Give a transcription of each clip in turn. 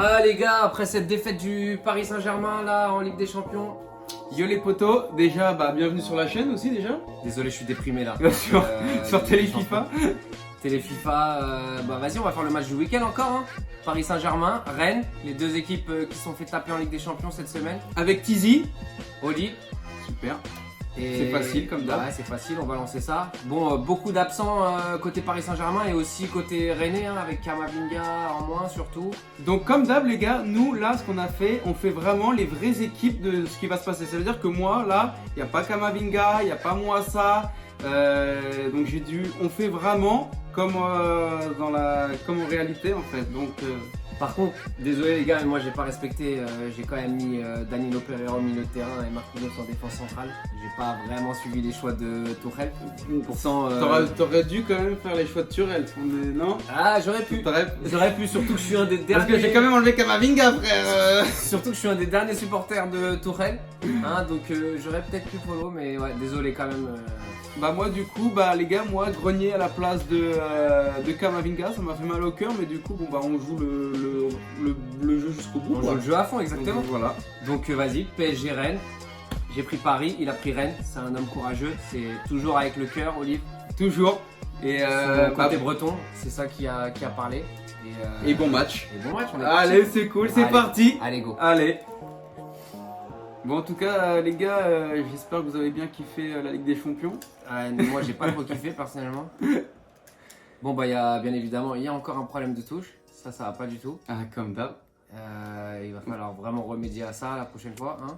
Ah les gars, après cette défaite du Paris Saint-Germain là en Ligue des Champions, Yo les potos, déjà bienvenue sur la chaîne aussi déjà. désolé je suis déprimé là. sur Télé FIFA. Télé FIFA, vas-y on va faire le match du week-end encore. Hein. Paris Saint-Germain, Rennes, les deux équipes qui sont fait taper en Ligue des Champions cette semaine. Avec Tizi. Oli. Super. Et C'est facile comme d'hab. Ouais, c'est facile, on va lancer ça. Bon, beaucoup d'absents côté Paris Saint-Germain et aussi côté Rennais hein, avec Kamavinga en moins surtout. Donc comme d'hab les gars, nous là ce qu'on a fait, on fait vraiment les vraies équipes de ce qui va se passer. Ça veut dire que moi là, il n'y a pas Kamavinga, il n'y a pas Mouassa. Donc on fait vraiment comme comme en réalité en fait. Donc Par contre, désolé les gars, mais moi j'ai pas respecté, j'ai quand même mis Danilo Pereira au milieu de terrain et Marquinhos en défense centrale. J'ai pas vraiment suivi les choix de Tourelle. Pourtant, t'aurais dû quand même faire les choix de Turel. Non. Ah, j'aurais pu. J'aurais pu, surtout que je suis un des derniers. Parce que j'ai quand même enlevé Kamavinga frère. Surtout que je suis un des derniers supporters de Tourelle. Hein, donc j'aurais peut-être pu follow, mais ouais, désolé quand même. Bah moi du coup les gars Grenier à la place de Kamavinga, ça m'a fait mal au cœur, mais du coup on joue le jeu jusqu'au bout. On joue le jeu à fond exactement. Donc, voilà. Donc vas-y, PSG Rennes. J'ai pris Paris, il a pris Rennes, c'est un homme courageux, c'est toujours avec le cœur, Olive. Toujours. Et côté breton, c'est ça qui a parlé. Et bon match. Et bon match, on est Allez, parti. c'est cool, c'est Allez. parti. Allez go. Allez. Bon en tout cas les gars, j'espère que vous avez bien kiffé la Ligue des Champions. Moi j'ai pas trop kiffé personnellement. Bon bah il y a bien évidemment, il y a encore un problème de touche, ça va pas du tout. Ah comme d'hab. Il va falloir vraiment remédier à ça la prochaine fois. Hein.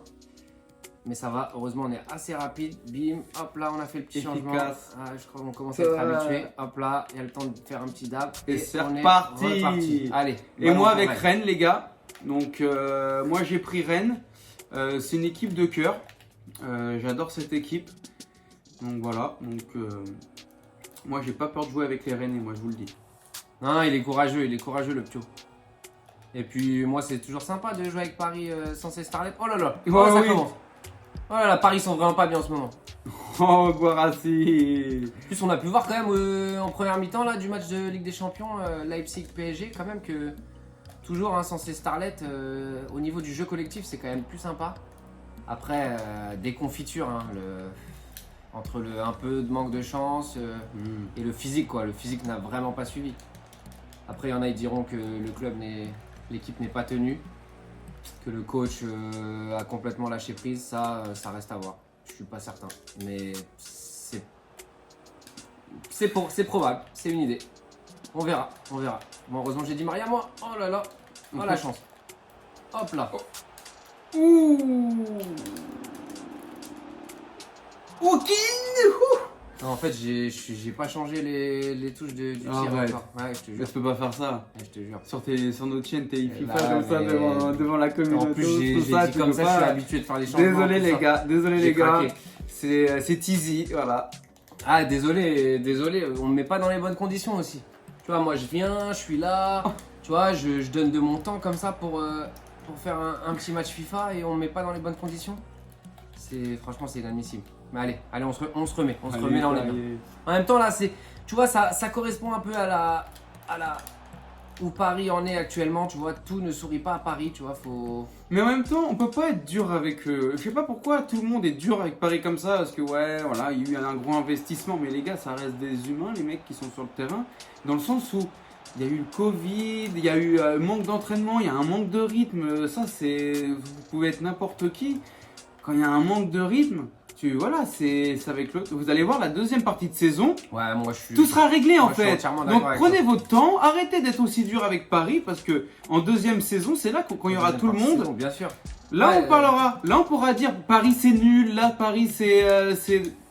Mais ça va, heureusement on est assez rapide. Bim, hop là on a fait le petit changement. Je crois qu'on commence à être habitué. Hop là, il y a le temps de faire un petit dab. Et c'est on est reparti. reparti. Allez. Et moi avec Rennes les gars. Donc moi j'ai pris Rennes. C'est une équipe de cœur. J'adore cette équipe. Donc voilà. Donc moi j'ai pas peur de jouer avec les Rennais, moi je vous le dis. Non, il est courageux le Pio. Et puis moi c'est toujours sympa de jouer avec Paris sans ces starlets. Oh là là, ça commence. Oh là là, Paris sont vraiment pas bien en ce moment. Oh Guarassi. En plus on a pu voir quand même en première mi-temps là du match de Ligue des Champions Leipzig PSG quand même que toujours hein, sans ces starlets au niveau du jeu collectif c'est quand même plus sympa. Après des confitures hein, entre un peu de manque de chance et le physique quoi. Le physique n'a vraiment pas suivi. Après il y en a qui diront que l'équipe n'est pas tenue, que le coach a complètement lâché prise, ça reste à voir. Je suis pas certain, mais c'est probable, c'est une idée. On verra. Bon, heureusement j'ai dit Maria moi. Oh là là, oh la chance. Hop là. Ouh. Ok. Non, en fait j'ai pas changé les touches du tir encore. Ouais, je te Je jure. peux pas faire ça. Ouais, je te jure. Sur notre chaîne t'es FIFA Là, comme ça mais- devant la communauté. En plus j'ai dit ça, tu comme peux ça, pas. je suis habitué de faire les changements. Désolé tout les ça. gars, J'ai craqué. C'est Tizi, voilà. Ah désolé, on me met pas dans les bonnes conditions aussi. Tu vois, moi je viens, je suis là, tu vois, je donne de mon temps comme ça pour faire un petit match FIFA et on me met pas dans les bonnes conditions. Franchement c'est inadmissible. Mais allez, on se remet là on est bien. En même temps là tu vois ça correspond un peu à la où Paris en est actuellement, tu vois, tout ne sourit pas à Paris, tu vois, faut. Mais en même temps, on peut pas être dur avec eux. Je sais pas pourquoi tout le monde est dur avec Paris comme ça, parce que ouais, voilà, il y a eu un gros investissement, mais les gars, ça reste des humains, les mecs qui sont sur le terrain, dans le sens où il y a eu le Covid, il y a eu manque d'entraînement, il y a un manque de rythme. Ça, vous pouvez être n'importe qui. Quand il y a un manque de rythme, c'est avec l'autre. Vous allez voir la deuxième partie de saison. Ouais, moi je suis. Tout sera réglé en je suis fait. entièrement Donc d'accord avec prenez votre temps, arrêtez d'être aussi dur avec Paris parce que en deuxième saison, c'est là quand il y aura tout le monde. Bon, bien sûr. Là Ouais, on parlera. Là on pourra dire Paris c'est nul, là Paris c'est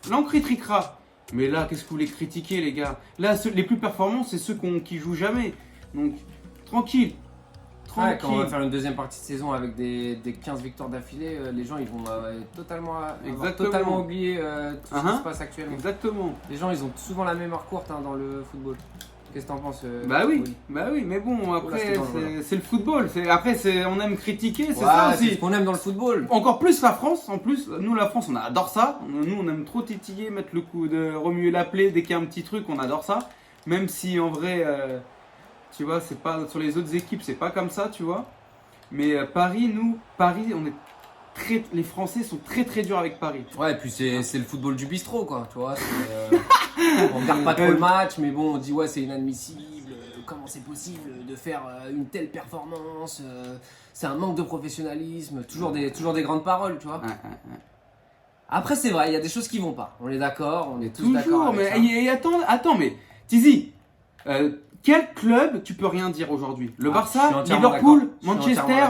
là on critiquera. Mais là qu'est-ce que vous voulez critiquer les gars? Là les plus performants c'est ceux qui jouent jamais. Donc tranquille. Ouais, quand on va faire une deuxième partie de saison avec des 15 victoires d'affilée, les gens ils vont totalement oublier tout ce qui se passe actuellement. Exactement. Les gens ils ont souvent la mémoire courte hein, dans le football. Qu'est-ce que t'en penses Bah oui, Oli mais bon après Oula, c'est le football. Après on aime critiquer, c'est Ouais, ça c'est aussi. ce qu'on aime dans le football. Encore plus la France, en plus, nous la France on adore ça. Nous on aime trop titiller, mettre le coup de remuer la plaie dès qu'il y a un petit truc, on adore ça. Même si en vrai, tu vois, c'est pas sur les autres équipes, c'est pas comme ça, tu vois. Mais Paris, on est les Français sont très très durs avec Paris. Ouais, et puis c'est le football du bistrot, quoi, tu vois. On regarde pas trop le match, mais bon, on dit ouais, c'est inadmissible. Comment c'est possible de faire une telle performance, c'est un manque de professionnalisme, toujours des grandes paroles, tu vois. Après, c'est vrai, il y a des choses qui vont pas. On est d'accord, on est tous d'accord avec ça. Mais attends, mais Tizi, quel club tu peux rien dire aujourd'hui? Le Barça, Liverpool, Manchester.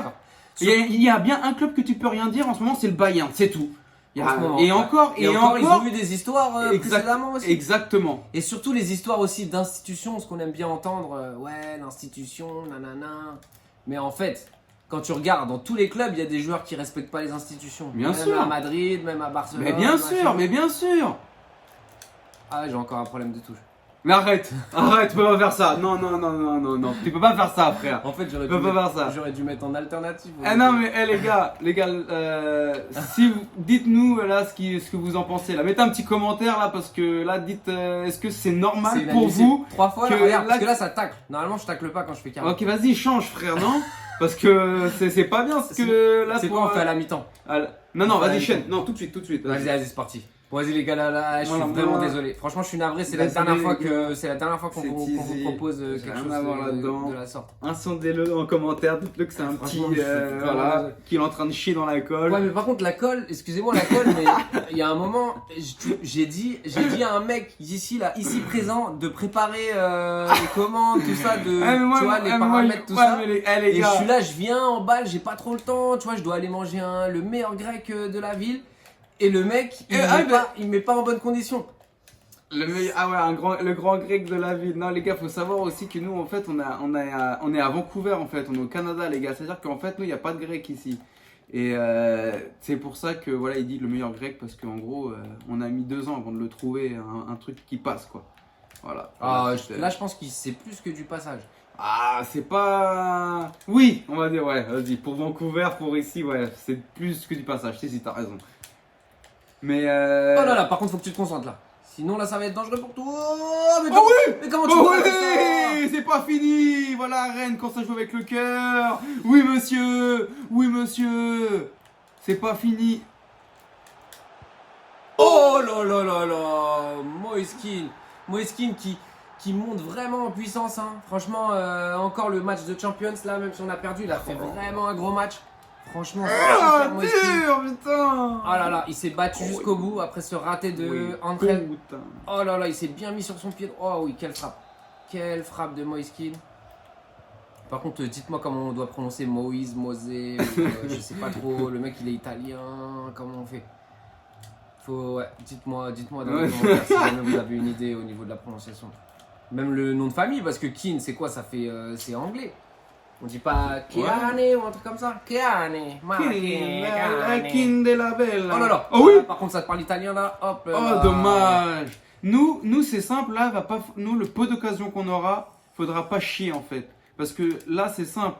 Il y a bien un club que tu peux rien dire en ce moment, c'est le Bayern, c'est tout. Et encore, ils ont eu des histoires précédemment aussi. Exactement. Et surtout les histoires aussi d'institutions, ce qu'on aime bien entendre, ouais, l'institution, nanana. Mais en fait, quand tu regardes, dans tous les clubs, il y a des joueurs qui respectent pas les institutions. Bien sûr. Même à Madrid, même à Barcelone. Mais bien sûr. Ah, j'ai encore un problème de touche. Mais arrête, tu peux pas faire ça. Non, tu peux pas faire ça, frère. En fait, j'aurais dû mettre en alternative. Non, mais les gars, dites-nous là ce que vous en pensez là. Mettez un petit commentaire là parce que là, dites, est-ce que c'est normal pour vous 3 fois là, regarde, parce que là ça tacle. Normalement, je tacle pas quand je fais carré. Ok, vas-y, change, frère, non? Parce que c'est pas bien ce que là. C'est quoi, on fait à la mi-temps? Non, vas-y, chaîne. Non, tout de suite. Vas-y, c'est parti. Bon, vas-y les gars, là, je suis vraiment désolé. Franchement, je suis navré, c'est la dernière fois qu'on vous propose quelque chose de la sorte. Insondez-le en commentaire, dites-le que c'est un petit qu'il est en train de chier dans la colle. Ouais, mais par contre la colle, excusez-moi la colle, mais il y a un moment, j'ai dit à un mec ici présent de préparer les commandes, tout ça, tu vois, les paramètres, tout ça. Et je suis là, je viens en balle, j'ai pas trop le temps, tu vois, je dois aller manger le meilleur grec de la ville. Et le mec, il met pas en bonne condition. Le grand grec de la ville. Non, les gars, faut savoir aussi que nous, en fait, on est à Vancouver, en fait, on est au Canada, les gars. C'est-à-dire qu'en fait, nous, il n'y a pas de grec ici. Et c'est pour ça que, voilà, il dit le meilleur grec, parce qu'en gros, on a mis 2 ans avant de le trouver, un truc qui passe, quoi. Voilà. Là, je pense que c'est plus que du passage. C'est pas... Oui, on va dire, ouais, vas-y. Pour Vancouver, pour ici, ouais, c'est plus que du passage. Si, t'as raison. Mais Oh là là, par contre, faut que tu te concentres là. Sinon, là, ça va être dangereux pour toi. Mais comment tu vois ça? C'est pas fini. Voilà, Rennes, quand ça joue avec le cœur. Oui, monsieur. C'est pas fini. Oh là là là là. Moïskine qui monte vraiment en puissance. Hein. Franchement, encore le match de Champions, là, même si on a perdu, il a fait vraiment un gros match. Franchement, c'est dur, putain. Oh là là, il s'est battu jusqu'au bout après ce raté de André. Oh là là, il s'est bien mis sur son pied. Oh oui, quelle frappe. Quelle frappe de Moïskine. Par contre, dites-moi comment on doit prononcer Moïse, Mosé, je sais pas trop. Le mec, il est italien. Comment on fait? Dites-moi dans les commentaires si jamais vous avez une idée au niveau de la prononciation. Même le nom de famille, parce que Keane, c'est quoi? Ça fait, c'est anglais. On dit pas Keane ou un truc comme ça. Keane de la Bella. Oh là là. Oh oui. Par contre, ça te parle italien là. Hop. Oh dommage. Nous c'est simple là. Nous le peu d'occasions qu'on aura, faudra pas chier en fait. Parce que là c'est simple.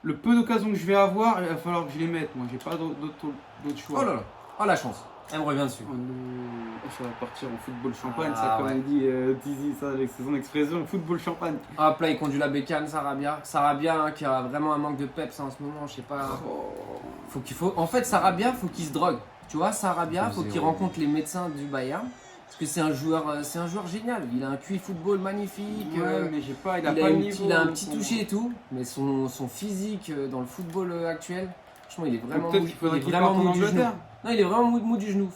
Le peu d'occasions que je vais avoir, il va falloir que je les mette. Moi j'ai pas d'autre choix. Oh là là. Oh la chance. Elle me revient dessus. Oh non, ça va partir en football champagne, ça comme on dit Tizi, ça c'est son expression, football champagne. Hop là il conduit la bécane, Sarabia hein, qui a vraiment un manque de peps en ce moment, je sais pas. En fait Sarabia faut qu'il se drogue, tu vois, Sarabia faut qu'il rencontre les médecins du Bayern. Parce que c'est un joueur génial, il a un QI football magnifique, mais il a un petit toucher et tout, mais son physique dans le football actuel, franchement il est vraiment mou du genou. Non, il est vraiment mou du genou.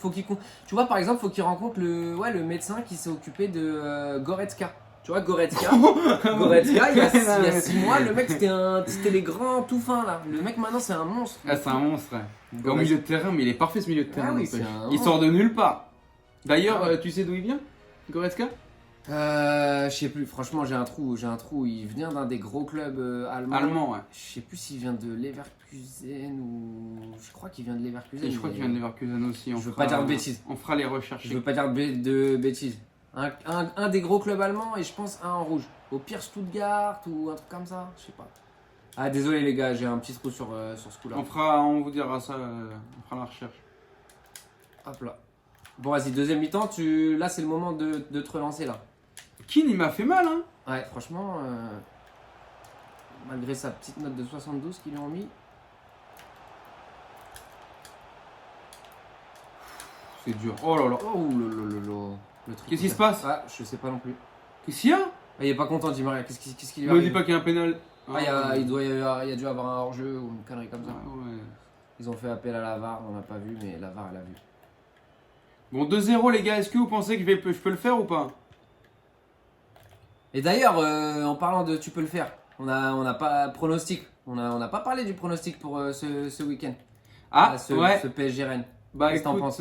Tu vois, par exemple, faut qu'il rencontre le médecin qui s'est occupé de Goretzka. Tu vois, Goretzka, il y a 6 mois, le mec c'était les grands tout fins là. Le mec maintenant c'est un monstre. C'est un monstre. Au milieu de terrain, mais il est parfait ce milieu de terrain. Oui, il sort de nulle part. D'ailleurs, tu sais d'où il vient, Goretzka? Je sais plus, franchement j'ai un trou, il vient d'un des gros clubs allemands. Allemand, ouais. Je sais plus s'il vient de Leverkusen ou... Je crois qu'il vient de Leverkusen. Et je crois qu'il vient de Leverkusen aussi. Je veux pas dire de bêtises. On fera les recherches. Je veux pas dire de bêtises. Un des gros clubs allemands et je pense un en rouge. Au pire Stuttgart ou un truc comme ça, je sais pas. Désolé les gars, j'ai un petit trou sur ce coup là. On vous dira ça, on fera la recherche. Hop là. Bon vas-y, deuxième mi-temps, là c'est le moment de te relancer là. Keane il m'a fait mal hein. Ouais franchement Malgré sa petite note de 72 qu'ils lui ont mis. C'est dur. Oh là là. Oh là. Le truc Qu'est-ce qui se passe? Ah, je sais pas non plus. Qu'est-ce qu'il y a? Ah, il est pas content, Di Maria. Qu'est-ce qui lui Ne me dis arrive? pas qu'il y a un pénal. Ah, il y a dû avoir un hors-jeu ou une connerie comme ça. Ouais. Ils ont fait appel à la VAR, on n'a pas vu, mais la VAR, elle a vu. Bon, 2-0 les gars, est-ce que vous pensez que je peux le faire ou pas? Et d'ailleurs, en parlant de tu peux le faire, on n'a pas pronostic. On n'a pas parlé du pronostic pour ce week-end. Ah, Ce PSG Rennes. Bah Qu'est-ce que t'en écoute, penses?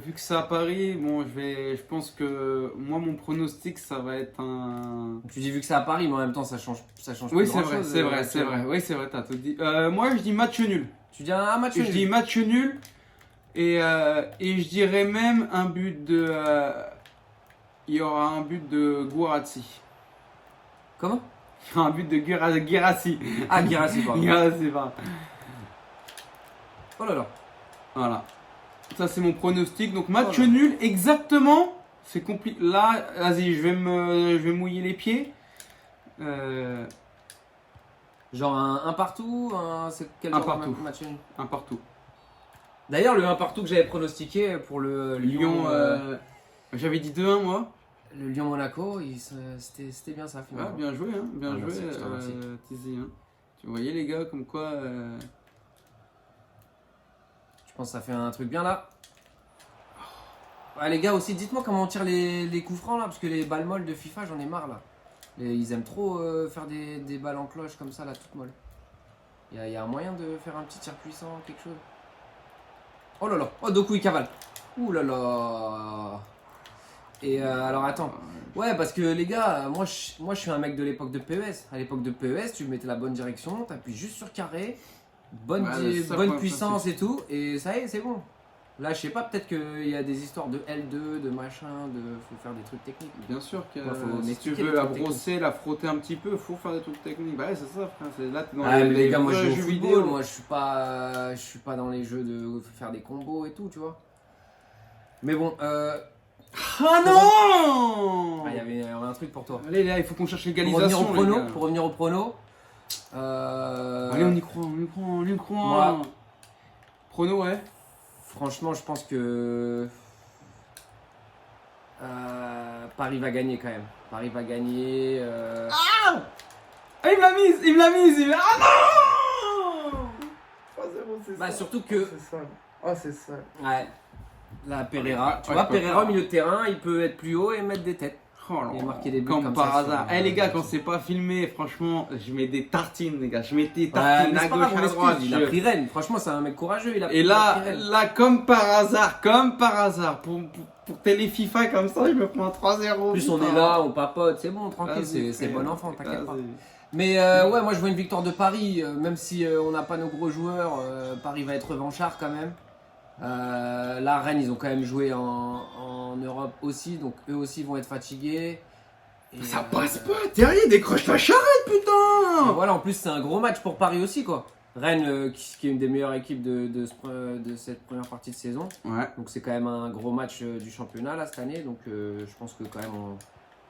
vu que c'est à Paris, bon, je pense que moi mon pronostic ça va être un. Tu dis vu que c'est à Paris, mais en même temps ça change Oui plus c'est vrai, grand-chose, c'est vrai, c'est actuellement. vrai, oui c'est vrai, t'as tout dit. Moi je dis match nul. Tu dis un match Je nul. dis match nul et je dirais même un but de. Il y aura un but de Guarazzi. Comment? Il y aura un but de Guirassy. Ah, Guirassy, pardon. Guirassy, pardon. Oh là là. Voilà. Ça c'est mon pronostic. Donc match Voilà. nul exactement. C'est compliqué. Là, vas-y, je vais mouiller les pieds. Genre un partout, c'est quel Un genre de partout. match nul? Un partout. D'ailleurs, le 1 partout que j'avais pronostiqué pour le Lyon. J'avais dit 2-1 moi. le Lyon-Monaco, c'était bien ça Ouais, finalement. bien joué, hein. Bien Ah, joué, merci, je te remercie. Tizi, hein. Tu voyais les gars comme quoi. Tu penses que ça fait un truc bien là? Ouais, les gars aussi, dites-moi comment on tire les coups francs là, parce que les balles molles de FIFA, j'en ai marre là. Ils aiment trop faire des balles en cloche comme ça là, toutes molles. Il y a un moyen de faire un petit tir puissant, quelque chose? Oh là là, oh Doku il cavale. Ouh là là. Et alors attends. Ouais, parce que les gars, moi je suis un mec de l'époque de PES. À l'époque de PES, tu mettais la bonne direction, t'appuies juste sur carré, bonne, Ouais, ça, bonne quoi, puissance ça, et tout, et ça y est, c'est bon. Là, je sais pas, peut-être qu'il y a des histoires de L2, de machin, faut faire des trucs techniques. Bien sûr que Ouais, faut si tu m'expliquer veux les la trucs brosser, la frotter un petit peu, faut faire des trucs techniques. Bah ouais, c'est ça, frère. C'est là, t'es dans Ah, mais les gars, moi je vrais joue au jeux football, vidéo. moi je suis pas dans les jeux de faire des combos et tout, tu vois. Mais bon, Ah non il y avait un truc pour toi. Allez, là, il faut qu'on cherche Pour revenir l'égalisation. au les prono, gars. pour revenir au prono. Allez, on y croit, on y croit, on y croit. Moi- Prono, ouais. Franchement, je pense que Paris va gagner quand même. Paris va gagner. Ah, il me l'a mise, il me l'a mise. Ah non 3-0, c'est Bah ça. surtout que C'est ça. Oh, c'est ça. ouais, là Pereira, tu Ouais, vois je peux Pereira au pas. milieu de terrain, il peut être plus haut et mettre des têtes. Oh là Et là. marquer des buts Comme comme par ça hasard. sur- Eh les gars, quand c'est pas filmé, franchement, je mets des tartines, les gars. Je mets des Ouais, tartines mais à c'est pas gauche, grave, on à l'excuse, droite. il a pris Rennes. Franchement, c'est un mec courageux, il a Et il a pris là, Rennes. comme par hasard, pour télé FIFA comme ça, je me prends un 3-0. En plus, on putain. est là, on papote, c'est bon, Ah, tranquille, c'est bon enfant, t'inquiète pas. Vas-y. Mais ouais, moi je vois une victoire de Paris, même si on n'a pas nos gros joueurs, Paris va être revanchard quand même. Là, Rennes, ils ont quand même joué en Europe aussi, donc eux aussi vont être fatigués. Et, Ça passe pas, Thierry, décroche ta charrette, et putain. voilà, en plus, c'est un gros match pour Paris aussi, quoi. Rennes, qui est une des meilleures équipes de cette première partie de saison. Ouais. Donc c'est quand même un gros match du championnat là cette année. Donc je pense que quand même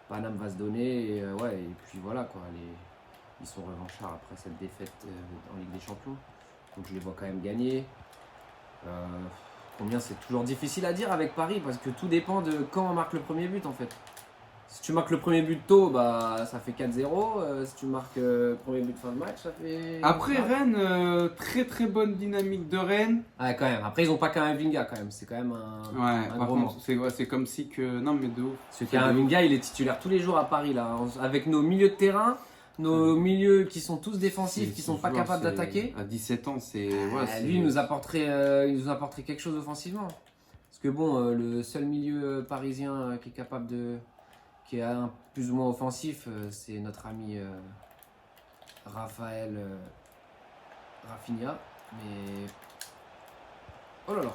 Paname va se donner. Et, ouais, et puis voilà quoi. Ils sont revanchards après cette défaite en Ligue des Champions. Donc je les vois quand même gagner. Combien c'est toujours difficile à dire avec Paris parce que tout dépend de quand on marque le premier but en fait. Si tu marques le premier but tôt, bah ça fait 4-0. Si tu marques le premier but fin de match, ça fait. Après Ah. Rennes, très très bonne dynamique de Rennes. Ouais, quand même. Après, ils ont pas Kamavinga quand même. C'est quand même un, Ouais, un par gros contre, mort. c'est comme si que. Non, mais de ouf. Ce Kamavinga, il est titulaire tous les jours à Paris là, avec nos milieux de terrain, nos milieux qui sont tous défensifs, qui sont pas capables d'attaquer. À 17 ans, c'est. Lui, il nous apporterait quelque chose offensivement. Parce que bon, le seul milieu parisien qui est capable qui est un plus ou moins offensif, c'est notre ami Raphaël Rafinha. Mais oh là là.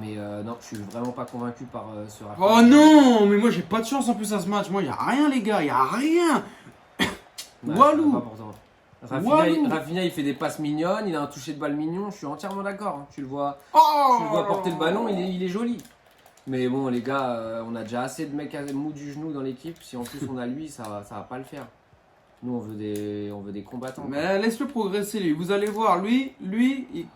Mais non, je suis vraiment pas convaincu par ce Rafinha. Oh non, mais moi j'ai pas de chance en plus à ce match. Moi, y a rien, les gars, y a rien. Ouais, Walou. c'est pas pour toi. Walou. Rafinha, il fait des passes mignonnes, il a un toucher de balle mignon, je suis entièrement d'accord. Hein. Tu le vois Oh porter le ballon, il est joli. Mais bon, les gars, on a déjà assez de mecs mous du genou dans l'équipe. Si en plus on a lui, ça va pas le faire. Nous, on veut des combattants. Mais laisse-le progresser, lui. Vous allez voir, lui,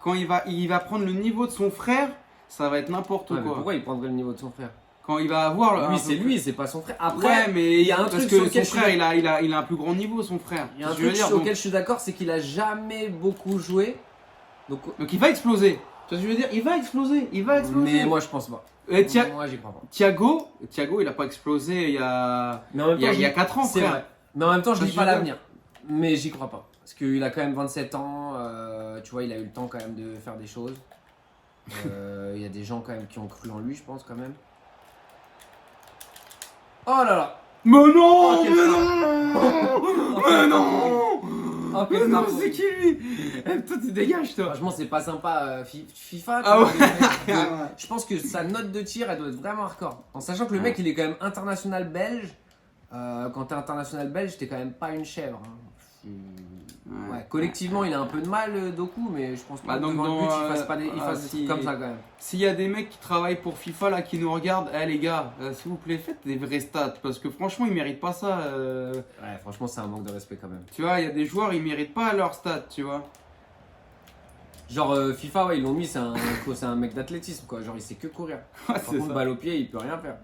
quand il va prendre le niveau de son frère, ça va être n'importe Ouais, mais quoi. pourquoi il prendrait le niveau de son frère? Quand il va avoir... Lui, c'est pas son frère. Après, ouais, mais il y a un parce truc que sur lequel son frère, il a un plus grand niveau, son frère. Il y a un truc sur lequel je suis d'accord, c'est qu'il a jamais beaucoup joué. Donc il va exploser. Tu vois ce que je veux dire? Il va exploser. Mais moi, je pense pas. Moi, j'y crois pas. Thiago, il a pas explosé il y a 4 ans, c'est frère. vrai. Mais en même temps, je dis pas l'avenir. Mais j'y crois pas. Parce qu'il a quand même 27 ans. Tu vois, il a eu le temps quand même de faire des choses. Il y a des gens quand même qui ont cru en lui, je pense quand même. Oh là là! Mais non! Oh, quel Mais non! Mais non! Oh, Mais non, c'est qui lui? Eh, toi, tu dégages, toi. Franchement, c'est pas sympa. FIFA, Ah ouais. je pense que sa note de tir, elle doit être vraiment hardcore. En sachant que le mec, il est quand même international belge. Quand t'es international belge, t'es quand même pas une chèvre. Hein. Ouais, collectivement, il a un peu de mal, Doku, mais je pense pas que devant le but, il fasse pas des trucs comme ça quand même. S'il y a des mecs qui travaillent pour FIFA là, qui nous regardent, les gars, s'il vous plaît, faites des vrais stats, parce que franchement, ils méritent pas ça. Ouais, franchement, c'est un manque de respect quand même. Tu vois, il y a des joueurs, ils méritent pas leurs stats, tu vois. Genre FIFA, ouais, ils l'ont mis, c'est un mec d'athlétisme, quoi. Genre, il sait que courir. Ouais, Par contre, balle au pied, il peut rien faire.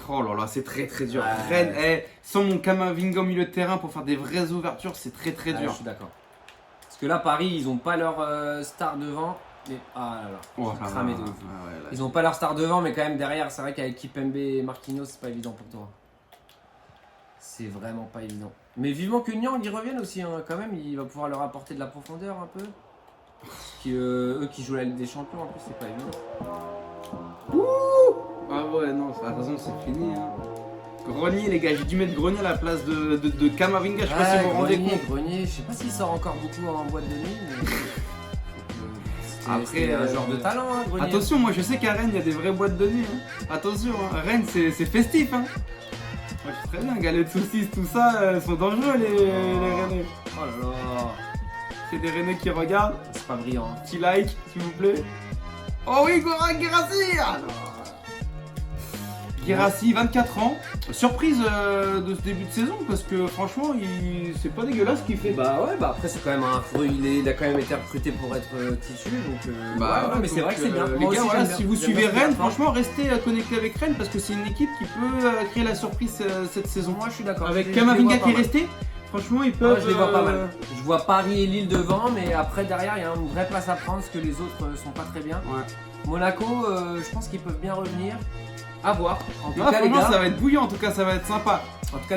Oh là là, c'est très très dur. Ouais. Rennes, sans mon Kamavinga au milieu de terrain pour faire des vraies ouvertures, c'est très très dur. Je suis d'accord. Parce que là, Paris, ils ont pas leur star devant. Mais ah là là, Oh, j'ai cramé de ouf. ouais, Ils ont pas leur star devant, mais quand même derrière, c'est vrai qu'avec Kipembe et Marquinhos, c'est pas évident pour toi. C'est vraiment pas évident. Mais vivement que Nyang y revienne aussi, hein. Quand même, il va pouvoir leur apporter de la profondeur un peu. Parce que eux qui jouent la Ligue des Champions, en plus, c'est pas évident. Ah ouais, non, de toute façon, c'est fini. Hein. Grenier, les gars, j'ai dû mettre Grenier à la place de Kamavinga, je sais pas si vous vous rendez compte. Grenier, je sais pas s'il sort encore beaucoup en boîte de nuit, mais. Après, un genre de talent, hein, Grenier. Attention, moi je sais qu'à Rennes, il y a des vraies boîtes de nuit. Hein. Attention, hein. Rennes, c'est festif. Hein. Moi, je sais très bien, galettes saucisses, tout ça, sont dangereux les Rennais. Oh là là. C'est des Rennais qui regardent. C'est pas brillant. Hein. Petit like, s'il vous plaît. Oh oui, Goran Guirassy. Guirassy, 24 ans. Surprise de ce début de saison parce que franchement, c'est pas dégueulasse ce qu'il fait. Bah ouais, bah après c'est quand même un fruit, il a quand même été recruté pour être titu, donc bah ouais, mais c'est vrai que c'est bien. Les Moi gars, aussi, voilà, j'aime si bien. vous J'aime suivez bien ce qu'il Rennes, a fait. franchement, restez connectés avec Rennes parce que c'est une équipe qui peut créer la surprise cette saison. Moi je suis d'accord. Avec Je Kamavinga les vois qui est pas mal. resté, franchement, ils peuvent. Moi je les vois pas mal. Je vois Paris et Lille devant, mais après derrière il y a une vraie place à prendre parce que les autres sont pas très bien. Ouais. Monaco, je pense qu'ils peuvent bien revenir. À voir. En tout Non, cas les franchement, gars, ça va être bouillant, en tout cas, ça va être sympa.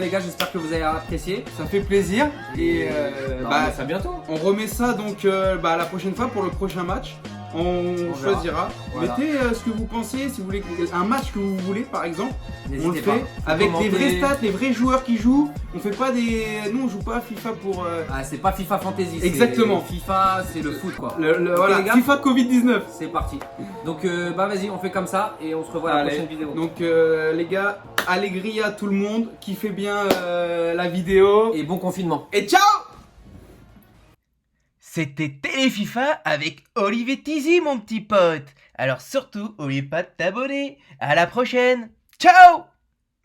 j'espère que vous avez apprécié. Ça fait plaisir. Et on va faire bientôt. on remet ça donc la prochaine fois pour le prochain match. On choisira. Voilà. Mettez ce que vous pensez, si vous voulez un match que vous voulez par exemple. On le N'hésitez fait pas. avec Commentez. des vrais stats, les vrais joueurs qui jouent. On fait pas des. Nous on joue pas à FIFA pour. Ah, c'est pas FIFA Fantasy. Exactement. FIFA, c'est le foot quoi. Voilà, les gars, FIFA Covid-19. c'est parti. Donc vas-y, on fait comme ça et on se revoit à la Allez. prochaine vidéo. Donc les gars, Allegria tout le monde, kiffez bien la vidéo. Et bon confinement. Et ciao. C'était Téléfifa avec Olivier Tizi, mon petit pote. Alors surtout, oublie pas de t'abonner. À la prochaine. Ciao!